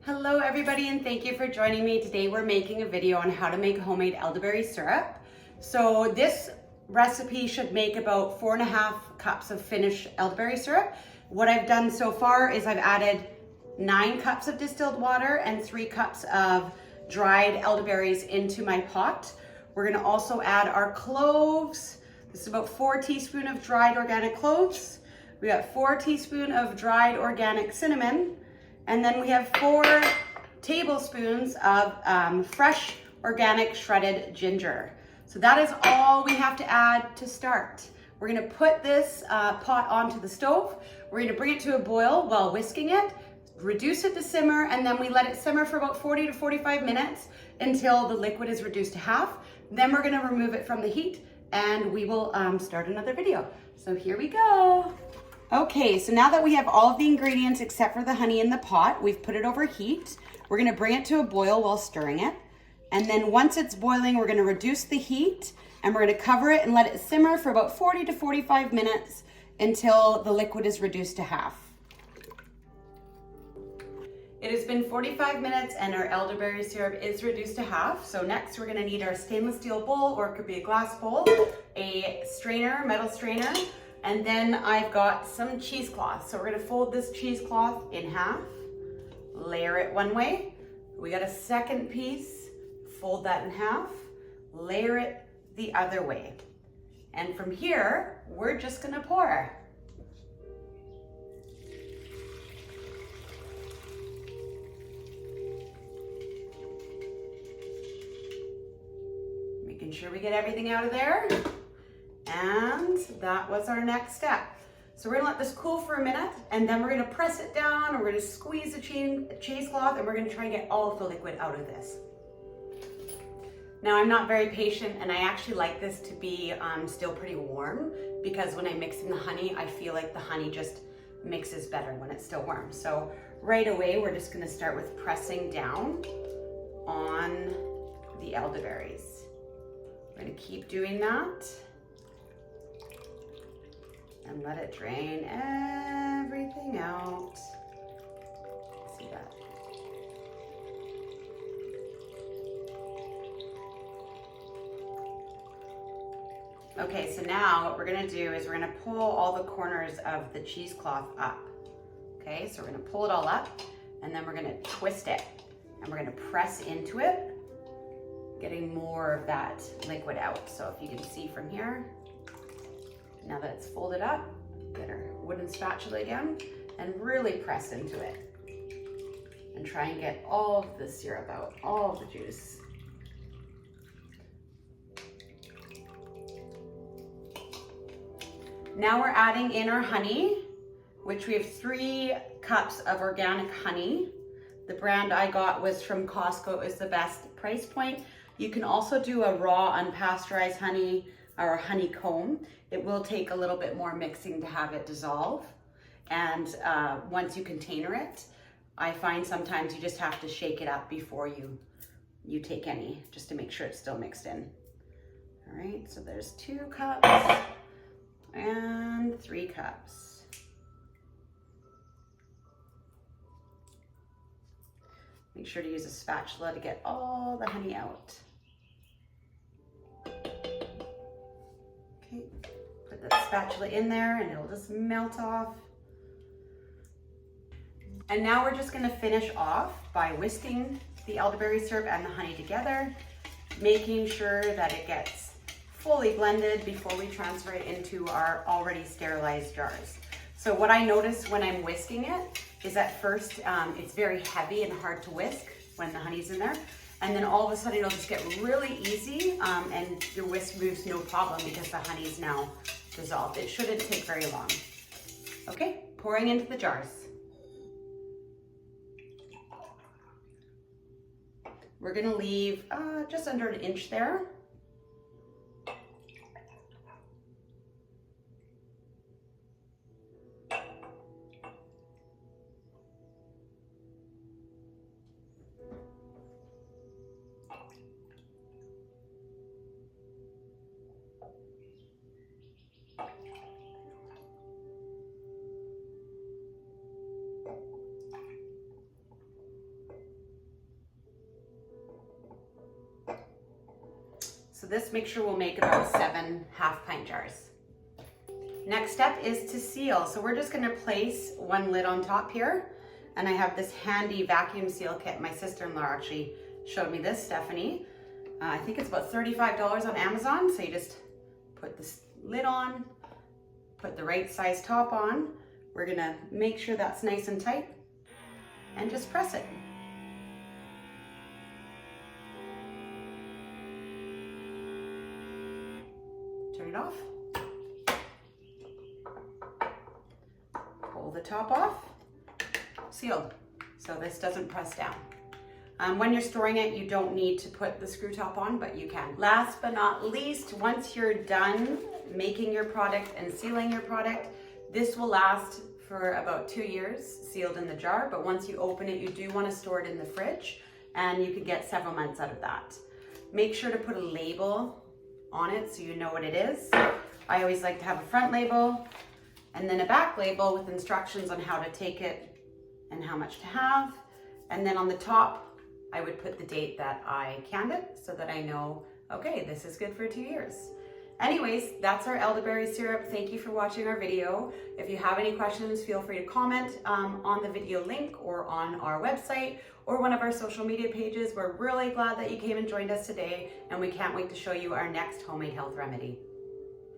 Hello everybody, and thank you for joining me. Today we're making a video on how to make homemade elderberry syrup. So this recipe should make about 4.5 cups of finished elderberry syrup. What I've done so far is I've added 9 cups of distilled water and 3 cups of dried elderberries into my pot. We're gonna also add our cloves. This is about 4 teaspoons of dried organic cloves. We got 4 teaspoons of dried organic cinnamon. And then we have 4 tablespoons of fresh organic shredded ginger. So that is all we have to add to start. We're gonna put this pot onto the stove. We're gonna bring it to a boil while whisking it, reduce it to simmer, and then we let it simmer for about 40 to 45 minutes until the liquid is reduced to half. Then we're gonna remove it from the heat and we will start another video. So here we go. Okay, so now that we have all of the ingredients except for the honey in the pot, we've put it over heat. We're gonna bring it to a boil while stirring it. And then once it's boiling, we're gonna reduce the heat and we're gonna cover it and let it simmer for about 40 to 45 minutes until the liquid is reduced to half. It has been 45 minutes and our elderberry syrup is reduced to half. So next we're gonna need our stainless steel bowl, or it could be a glass bowl, a strainer, metal strainer, and then I've got some cheesecloth. So we're gonna fold this cheesecloth in half, layer it one way. We got a second piece, fold that in half, layer it the other way. And from here, we're just gonna pour. Making sure we get everything out of there. And that was our next step. So we're gonna let this cool for a minute, and then we're gonna press it down, and we're gonna squeeze the cheesecloth, and we're gonna try and get all of the liquid out of this. Now I'm not very patient, and I actually like this to be still pretty warm, because when I mix in the honey, I feel like the honey just mixes better when it's still warm. So right away, we're just gonna start with pressing down on the elderberries. We're gonna keep doing that. And let it drain everything out. See that? Okay, so now what we're gonna do is we're gonna pull all the corners of the cheesecloth up. Okay, so we're gonna pull it all up, and then we're gonna twist it, and we're gonna press into it, getting more of that liquid out. So if you can see from here, now that it's folded up, get our wooden spatula again and really press into it and try and get all of the syrup out, all of the juice. Now we're adding in our honey, which we have 3 cups of organic honey. The brand I got was from Costco. Is the best price point. You can also do a raw unpasteurized honey or a honeycomb. It will take a little bit more mixing to have it dissolve. And once you container it, I find sometimes you just have to shake it up before you take any, just to make sure it's still mixed in. All right, so there's 2 cups and 3 cups. Make sure to use a spatula to get all the honey out. Okay, put that spatula in there and it'll just melt off. And now we're just gonna finish off by whisking the elderberry syrup and the honey together, making sure that it gets fully blended before we transfer it into our already sterilized jars. So what I notice when I'm whisking it is at first it's very heavy and hard to whisk when the honey's in there. And then all of a sudden it'll just get really easy and your whisk moves no problem because the honey's now dissolved. It shouldn't take very long. Okay, pouring into the jars. We're gonna leave just under an inch there. So this mixture will make about 7 half-pint jars. Next step is to seal. So we're just gonna place one lid on top here. And I have this handy vacuum seal kit. My sister-in-law actually showed me this, Stephanie. I think it's about $35 on Amazon. So you just put this lid on, put the right size top on. We're gonna make sure that's nice and tight and just press it. Turn it off. Pull the top off. Sealed. So this doesn't press down. When you're storing it, you don't need to put the screw top on, but you can. Last but not least, once you're done making your product and sealing your product, this will last for about 2 years sealed in the jar, but once you open it, you do want to store it in the fridge, and you could get several months out of that. Make sure to put a label on it so you know what it is. I always like to have a front label and then a back label with instructions on how to take it and how much to have. And then on the top, I would put the date that I canned it so that I know, okay, this is good for 2 years. Anyways, that's our elderberry syrup. Thank you for watching our video. If you have any questions, feel free to comment on the video link or on our website or one of our social media pages. We're really glad that you came and joined us today, and we can't wait to show you our next homemade health remedy.